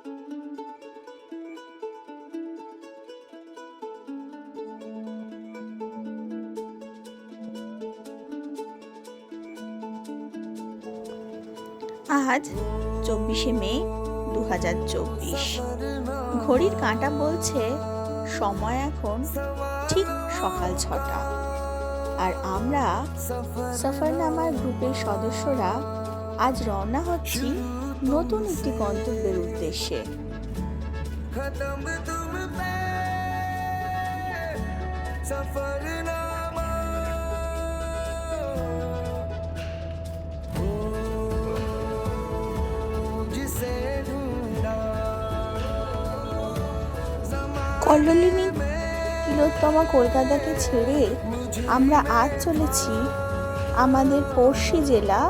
আজ 24শে মে 2024। ঘড়ির কাঁটা বলছে সময় এখন ঠিক সকাল 6টা। আর আমরা সফরনামার গ্রুপের সদস্যরা আজ রওনা হচ্ছি নতুন একটি গন্তব্যের উদ্দেশ্যে। কল্লোলিনী তিলোত্তমা কলকাতাকে ছেড়ে আমরা আজ চলেছি আমাদের পড়শি জেলা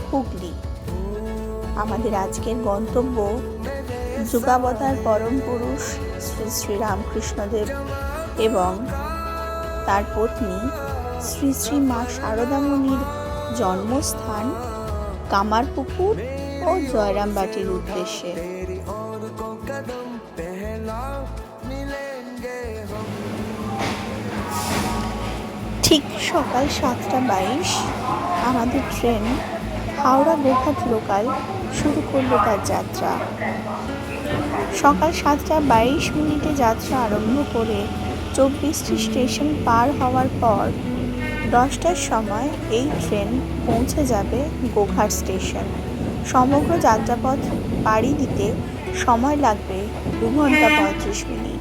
হুগলি। আমাদের আজকের গন্তব্য যুগাবতার পরম পুরুষ শ্রী শ্রী রামকৃষ্ণদেব এবং তার পত্নী শ্রী শ্রী মা শারদামণির জন্মস্থান কামারপুকুর ও জয়রামবাটির উদ্দেশ্যে। ঠিক সকাল 7:22 আমাদের ট্রেন হাওড়া গোঘাট লোকাল শুরু করলো তার যাত্রা। সকাল 7:22 যাত্রা আরম্ভ করে 24টি স্টেশন পার হওয়ার পর 10টার সময় এই ট্রেন পৌঁছে যাবে গোঘাট স্টেশন। সমগ্র যাত্রাপথ পাড়ি দিতে সময় লাগবে 2 ঘন্টা 35 মিনিট।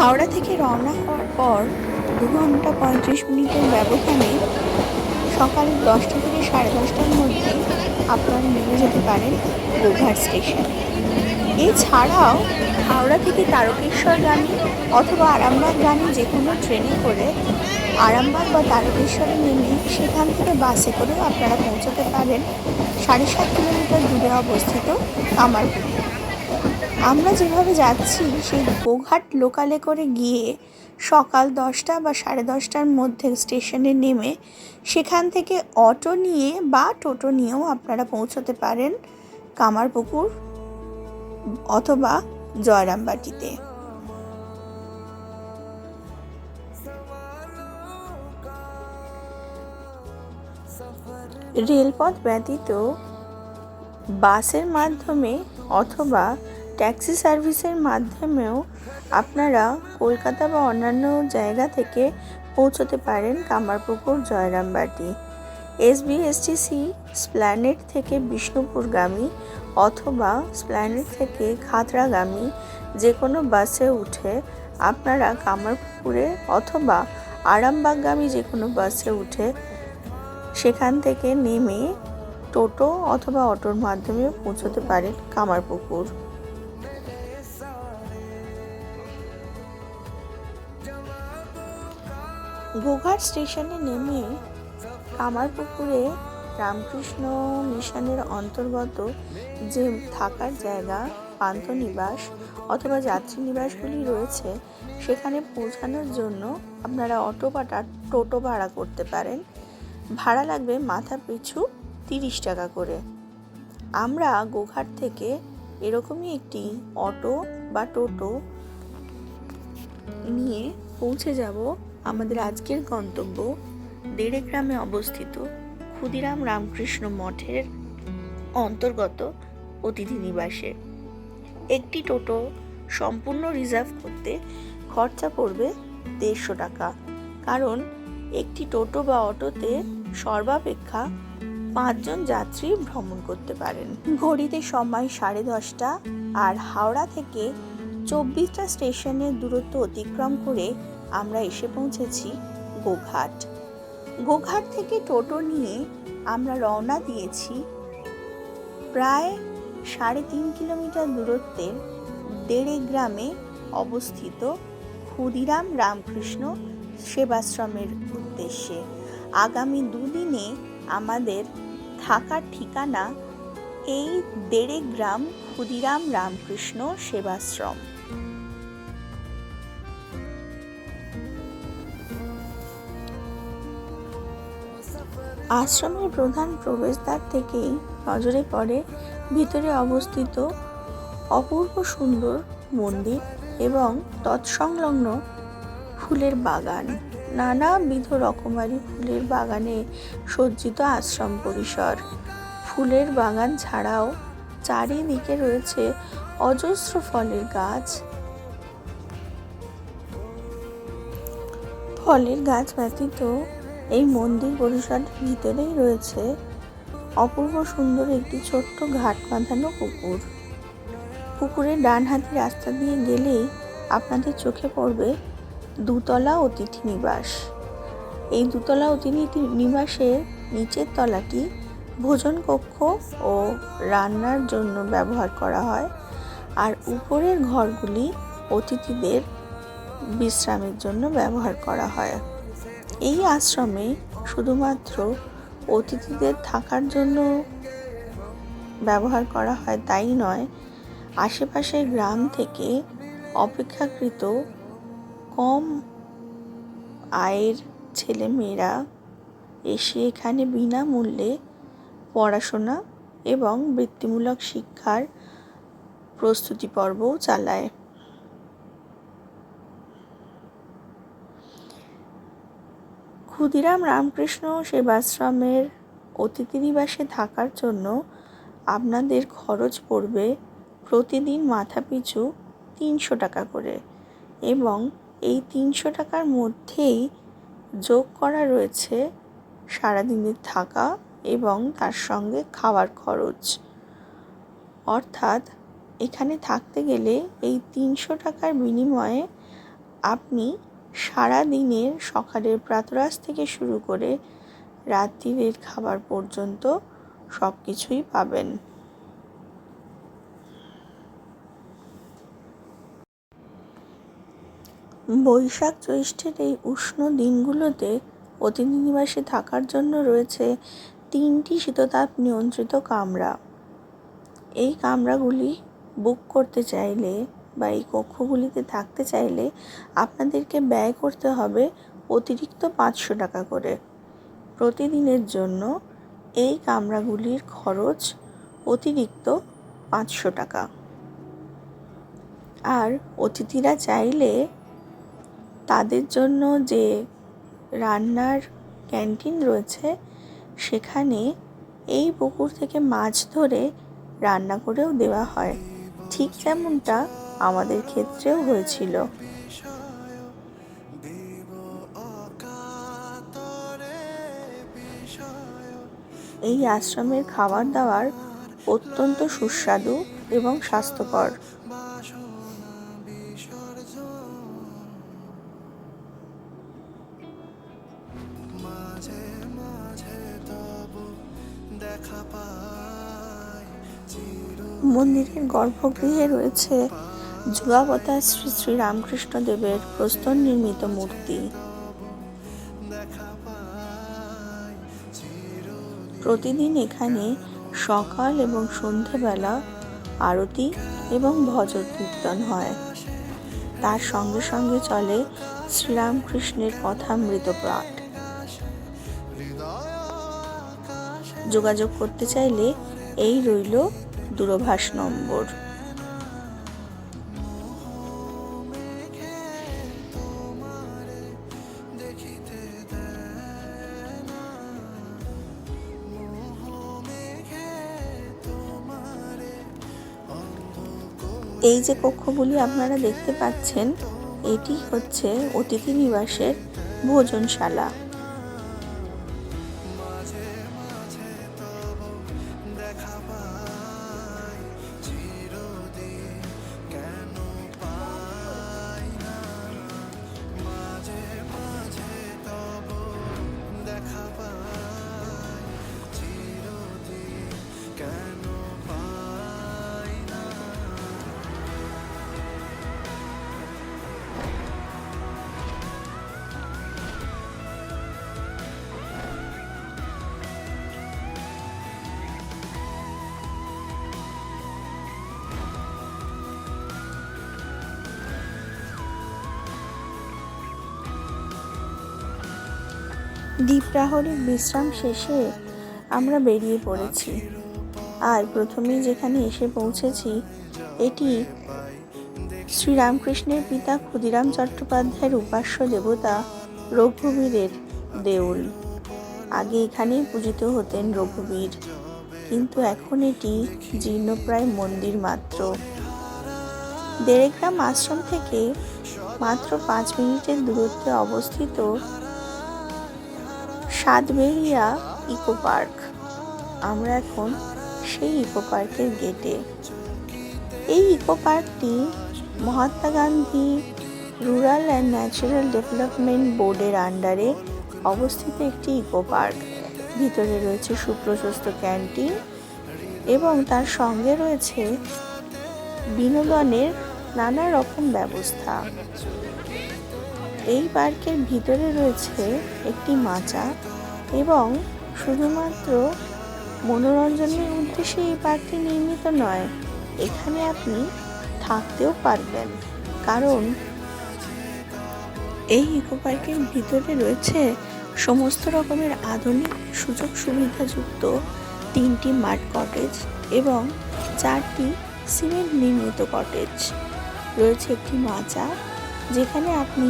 হাওড়া থেকে রওনা হওয়ার পর 2 ঘন্টা 35 মিনিটের ব্যবধানে সকাল 10টা থেকে 10:30টার মধ্যে আপনারা নেমে যেতে পারেন গোঘাট স্টেশন। এছাড়াও হাওড়া থেকে তারকেশ্বরগামী অথবা আরামবাগগামী যে কোনো ট্রেনে করে আরামবাগ বা তারকেশ্বরে নেমে সেখান থেকে বাসে করে আপনারা পৌঁছতে পারেন 7.5 কিলোমিটার দূরে অবস্থিত কামারপুকুর। আমরা যেভাবে যাচ্ছি সেই গোঘাট লোকালে করে গিয়ে সকাল 10টা বা 10:30টার মধ্যে স্টেশনে নেমে সেখান থেকে অটো নিয়ে বা টোটো নিয়েও আপনারা পৌঁছতে পারেন কামারপুকুর অথবা জয়রামবাটিতে। রেলপথ ব্যতীত বাসের মাধ্যমে অথবা ট্যাক্সি সার্ভিসের মাধ্যমেও আপনারা কলকাতা বা অন্যান্য জায়গা থেকে পৌঁছতে পারেন কামারপুকুর জয়রামবাটি। SBSTC স্প্ল্যানেড থেকে বিষ্ণুপুরগামী অথবা স্প্ল্যানেড থেকে খাতড়াগামী যে কোনো বাসে উঠে আপনারা কামারপুকুরে অথবা আরামবাগগামী যে কোনো বাসে উঠে সেখান থেকে নেমে টোটো অথবা অটোর মাধ্যমে পৌঁছতে পারেন কামারপুকুর। গোঘাট স্টেশনে নেমে কামারপুকুরে রামকৃষ্ণ মিশনের অন্তর্গত যে থাকার জায়গা পান্থনিবাস অথবা যাত্রী নিবাসগুলি রয়েছে সেখানে পৌঁছানোর জন্য আপনারা অটো বা টোটো ভাড়া করতে পারেন। ভাড়া লাগবে মাথা পিছু 30 টাকা করে। আমরা গোঘাট থেকে এরকমই একটি অটো বা টোটো নিয়ে পৌঁছে যাব আমাদের আজকের গন্তব্য দেড়গ্রামে অবস্থিত ক্ষুদিরাম রামকৃষ্ণ মঠের অন্তর্গত অতিথি নিবাসে। একটি টোটো সম্পূর্ণ রিজার্ভ করতে খরচা পড়বে 150 টাকা, কারণ একটি টোটো বা অটোতে সর্বাপেক্ষা 5 জন যাত্রী ভ্রমণ করতে পারেন। ঘড়িতে সময় 10:30 আর হাওড়া থেকে 24টা স্টেশনের দূরত্ব অতিক্রম করে আমরা এসে পৌঁছেছি গোঘাট। গোঘাট থেকে টোটো নিয়ে আমরা রওনা দিয়েছি প্রায় 3.5 কিলোমিটার দূরত্বের দেড়গ্রামে অবস্থিত ক্ষুদিরাম রামকৃষ্ণ সেবাশ্রমের উদ্দেশ্যে। আগামী 2 দিনে আমাদের থাকার ঠিকানা এই দেড়েক গ্রাম ক্ষুদিরাম রামকৃষ্ণ সেবাশ্রম। আশ্রমের প্রধান প্রবেশদ্বার থেকেই নজরে পড়ে ভিতরে অবস্থিত অপূর্ব সুন্দর মন্দির এবং তৎসংলগ্ন ফুলের বাগান। নানাবিধ রকমারি ফুলের বাগানে সজ্জিত আশ্রম পরিসর। ফুলের বাগান ছাড়াও চারিদিকে রয়েছে অজস্র ফলের গাছ। ফলের গাছ ব্যতীত এই মন্দির পরিসরের ভিতরেই রয়েছে অপূর্ব সুন্দর একটি ছোট্ট ঘাট বাঁধানো পুকুর। পুকুরের ডান হাতি রাস্তা দিয়ে গেলেই আপনাদের চোখে পড়বে দুতলা অতিথি নিবাস। এই দুতলা অতিথি নিবাসের নিচের তলাটি ভোজন কক্ষ ও রান্নার জন্য ব্যবহার করা হয়, আর উপরের ঘরগুলি অতিথিদের বিশ্রামের জন্য ব্যবহার করা হয়। এই আশ্রমে শুধুমাত্র অতিথিদের থাকার জন্য ব্যবহার করা হয় তাই নয়, আশেপাশের গ্রাম থেকে অপেক্ষাকৃত কম আয়ের ছেলেমেয়েরা এসে এখানে বিনামূল্যে পড়াশোনা এবং বৃত্তিমূলক শিক্ষার প্রস্তুতি পর্বও চালায়। ক্ষুদিরাম রামকৃষ্ণ সেবাশ্রমের অতিথি নিবাসে থাকার জন্য আপনাদের খরচ পড়বে প্রতিদিন মাথাপিছু 300 টাকা করে, এবং এই 300 টাকার মধ্যেই যোগ করা রয়েছে সারাদিনের থাকা এবং তার সঙ্গে খাওয়ার খরচ। অর্থাৎ এখানে থাকতে গেলে এই 300 টাকার বিনিময়ে আপনি সারাদিনের সকালের প্রাতরাশ থেকে শুরু করে রাত্রিরের খাবার পর্যন্ত সব কিছুই পাবেন। বৈশাখ জ্যৈষ্ঠের এই উষ্ণ দিনগুলোতে অতিথি নিবাসে থাকার জন্য রয়েছে 3টি শীততাপ নিয়ন্ত্রিত কামরা। এই কামরাগুলি বুক করতে চাইলে বা এই কক্ষগুলিতে থাকতে চাইলে আপনাদেরকে ব্যয় করতে হবে অতিরিক্ত 500 টাকা করে। প্রতিদিনের জন্য এই কামরাগুলির খরচ অতিরিক্ত 500 টাকা। আর অতিথিরা চাইলে তাদের জন্য যে রান্নার ক্যান্টিন রয়েছে সেখানে এই পুকুর থেকে মাছ ধরে রান্না করেও দেওয়া হয়, ঠিক যেমনটা আমাদের ক্ষেত্রেও হয়েছিল। এই আশ্রমের খাবার দাবার অত্যন্ত সুস্বাদু এবং স্বাস্থ্যকর। মন্দিরের গর্ভগৃহে রয়েছে যুগাবতার শ্রী শ্রী রামকৃষ্ণ দেবের প্রস্তর নির্মিত মূর্তি। প্রতিদিন এখানে সকাল এবং সন্ধেবেলা আরতি এবং ভজন কীর্তন হয়। তার সঙ্গে সঙ্গে চলে শ্রীরামকৃষ্ণের কথামৃত পাঠ। যোগাযোগ করতে চাইলে এই রইল দূরভাষ নম্বর। এই যে কক্ষগুলি আপনারা দেখতে পাচ্ছেন, এটি হচ্ছে অতিথি নিবাসের ভোজনশালা। দ্বীপ্রাহরিক বিশ্রাম শেষে আমরা বেরিয়ে পড়েছি। আর প্রথমেই যেখানে এসে পৌঁছেছি, এটি শ্রীরামকৃষ্ণের পিতা ক্ষুদিরাম চট্টোপাধ্যায়ের উপাস্য দেবতা রঘুবীরের দেউল। আগে এখানেই পূজিত হতেন রঘুবীর, কিন্তু এখন এটি জীর্ণপ্রায় মন্দির মাত্র। দেড়গ্রাম আশ্রম থেকে মাত্র 5 মিনিটের দূরত্বে অবস্থিত সাতবেরিয়া ইকো পার্ক। আমরা এখন সেই ইকো পার্কের গেটে। এই ইকো পার্কটি Mahatma Gandhi rural and natural development বোর্ডের আন্ডারে অবস্থিত একটি ইকো পার্ক। ভিতরে রয়েছে সুপ্রশস্ত ক্যান্টিন এবং তার সঙ্গে রয়েছে বিনোদনের নানা রকম ব্যবস্থা। এই পার্কের ভিতরে রয়েছে একটি মাচা এবং শুধুমাত্র মনোরঞ্জনের উদ্দেশ্যে এই পার্কটি নির্মিত নয়, এখানে আপনি থাকতেও পারবেন, কারণ এই ইকো পার্কের ভিতরে রয়েছে সমস্ত রকমের আধুনিক সুযোগ সুবিধাযুক্ত 3টি মাড কটেজ এবং 4টি সিমেন্ট নির্মিত কটেজ। রয়েছে একটি মাচা, যেখানে আপনি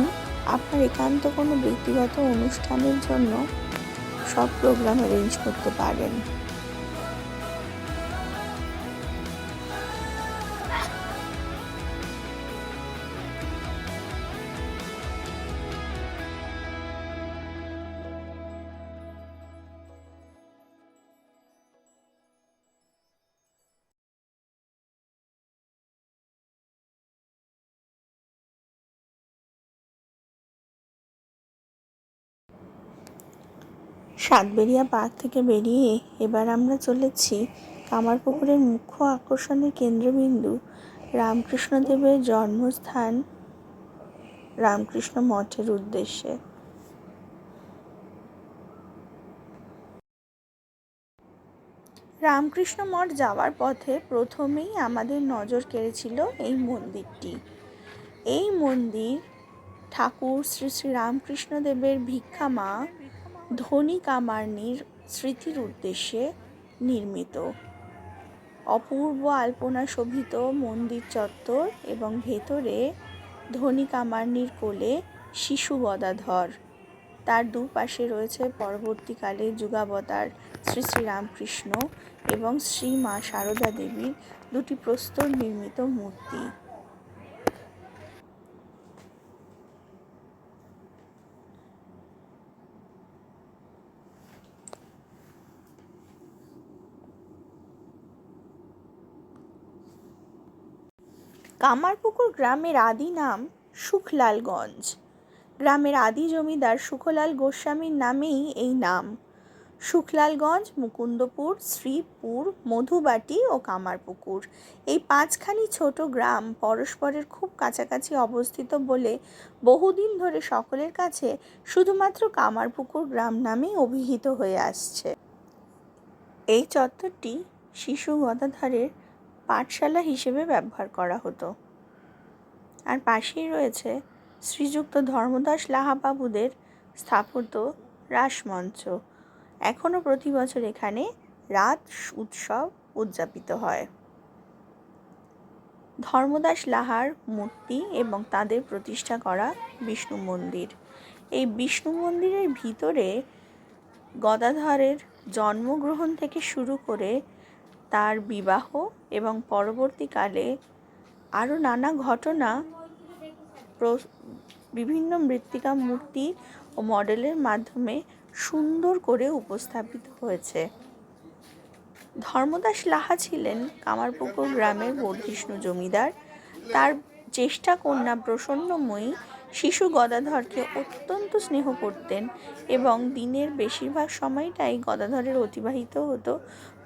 আপনার একান্ত কোনো ব্যক্তিগত অনুষ্ঠানের জন্য সব প্রোগ্রাম অ্যারেঞ্জ করতে পারেন। সাতবেরিয়া পার্ক থেকে বেরিয়ে এবার আমরা চলেছি কামারপুকুরের মুখ্য আকর্ষণের কেন্দ্রবিন্দু রামকৃষ্ণদেবের জন্মস্থান রামকৃষ্ণ মঠের উদ্দেশ্যে। রামকৃষ্ণ মঠ যাওয়ার পথে প্রথমেই আমাদের নজর কেড়েছিল এই মন্দিরটি। এই মন্দির ঠাকুর শ্রী শ্রী রামকৃষ্ণদেবের ভিক্ষামা ধনী কামার্নির স্মৃতির উদ্দেশ্যে নির্মিত। অপূর্ব আলপনা শোভিত মন্দির চত্বর এবং ভেতরে ধনী কামার্নির কোলে শিশু গদাধর, তার দুপাশে রয়েছে পরবর্তীকালে যুগাবতার শ্রী শ্রী রামকৃষ্ণ এবং শ্রী মা সারদা দেবীর 2টি প্রস্তর নির্মিত মূর্তি। কামারপুকুর গ্রামের আদি নাম সুখলালগঞ্জ। গ্রামের আদি জমিদার সুখলাল গোস্বামীর নামেই এই নাম। সুখলালগঞ্জ, মুকুন্দপুর, শ্রীপুর, মধুবাটি ও কামারপুকুর এই 5খানি ছোট গ্রাম পরস্পরের খুব কাছাকাছি অবস্থিত বলে বহুদিন ধরে সকলের কাছে শুধুমাত্র কামারপুকুর গ্রাম নামেই অভিহিত হয়ে আসছে। এই চত্বরটি শিশু গদাধরের পাঠশালা হিসেবে ব্যবহার করা হতো। আর পাশেই রয়েছে শ্রীযুক্ত ধর্মদাস লাহাবাবুদের স্থাপিত রাসমঞ্চ। এখনও প্রতি বছর এখানে রাত উৎসব উদযাপিত হয়। ধর্মদাস লাহার মূর্তি এবং তাদের প্রতিষ্ঠা করা বিষ্ণু মন্দির। এই বিষ্ণু মন্দিরের ভিতরে গদাধরের জন্মগ্রহণ থেকে শুরু করে তার বিবাহ এবং পরবর্তীকালে আরও নানা ঘটনা বিভিন্ন মৃত্তিকা মূর্তি ও মডেলের মাধ্যমে সুন্দর করে উপস্থাপিত হয়েছে। ধর্মদাস লাহা ছিলেন কামারপুকুর গ্রামের বর্ধিষ্ণু জমিদার। তার জ্যেষ্ঠা কন্যা প্রসন্নময়ী শিশু গদাধরকে অত্যন্ত স্নেহ করতেন এবং দিনের বেশিরভাগ সময়টাই গদাধরের অতিবাহিত হতো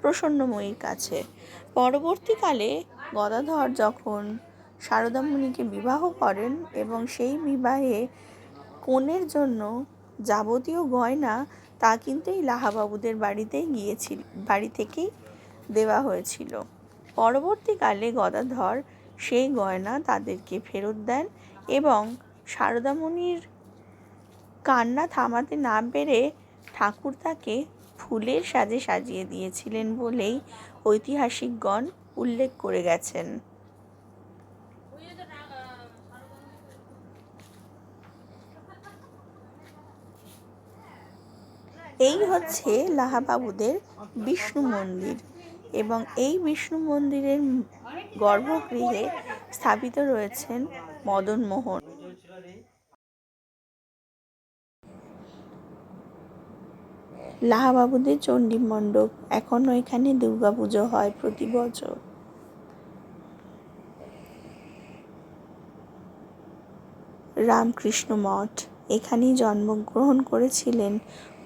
প্রসন্নময়ীর কাছে। পরবর্তীকালে গদাধর যখন সারদামণিকে বিবাহ করেন এবং সেই বিবাহে কনের জন্য যাবতীয় গয়না তা কিন্তু এই লাহাবাবুদের বাড়ি থেকেই দেওয়া হয়েছিল। পরবর্তীকালে গদাধর সেই গয়না তাদেরকে ফেরত দেন এবং সারদামণির কান্না থামাতে না পেরে ঠাকুর তাকে ফুলের সাজে সাজিয়ে দিয়েছিলেন বলেই ঐতিহাসিকগণ উল্লেখ করে গেছেন। এই হচ্ছে লাহাবাবুদের বিষ্ণু মন্দির এবং এই বিষ্ণু মন্দিরের গর্ভগৃহে স্থাপিত রয়েছেন মদন মোহন। লাহাবাবুদের চণ্ডী মণ্ডপ, এখনও এখানে দুর্গাপুজো হয় প্রতি বছর। রামকৃষ্ণ মঠ, এখানেই জন্মগ্রহণ করেছিলেন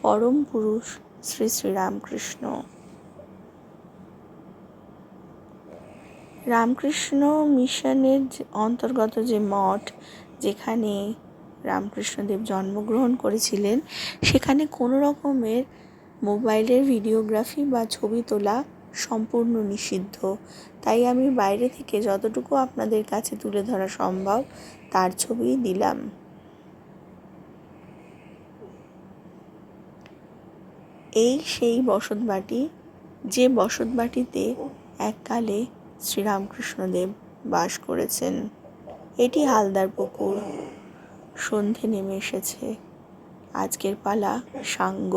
পরম পুরুষ শ্রী শ্রী রামকৃষ্ণ। রামকৃষ্ণ মিশনের অন্তর্গত যে মঠ, যেখানে রামকৃষ্ণদেব জন্মগ্রহণ করেছিলেন, সেখানে কোনো রকমের মোবাইলের ভিডিওগ্রাফি বা ছবি তোলা সম্পূর্ণ নিষিদ্ধ। তাই আমি বাইরে থেকে যতটুকু আপনাদের কাছে তুলে ধরা সম্ভব তার ছবি দিলাম। এই সেই বসতবাটি, যে বসতবাটিতে এককালে শ্রীরামকৃষ্ণদেব বাস করেছেন। এটি হালদার পুকুর। সন্ধে নেমে এসেছে। আজকের পালা সাঙ্গ।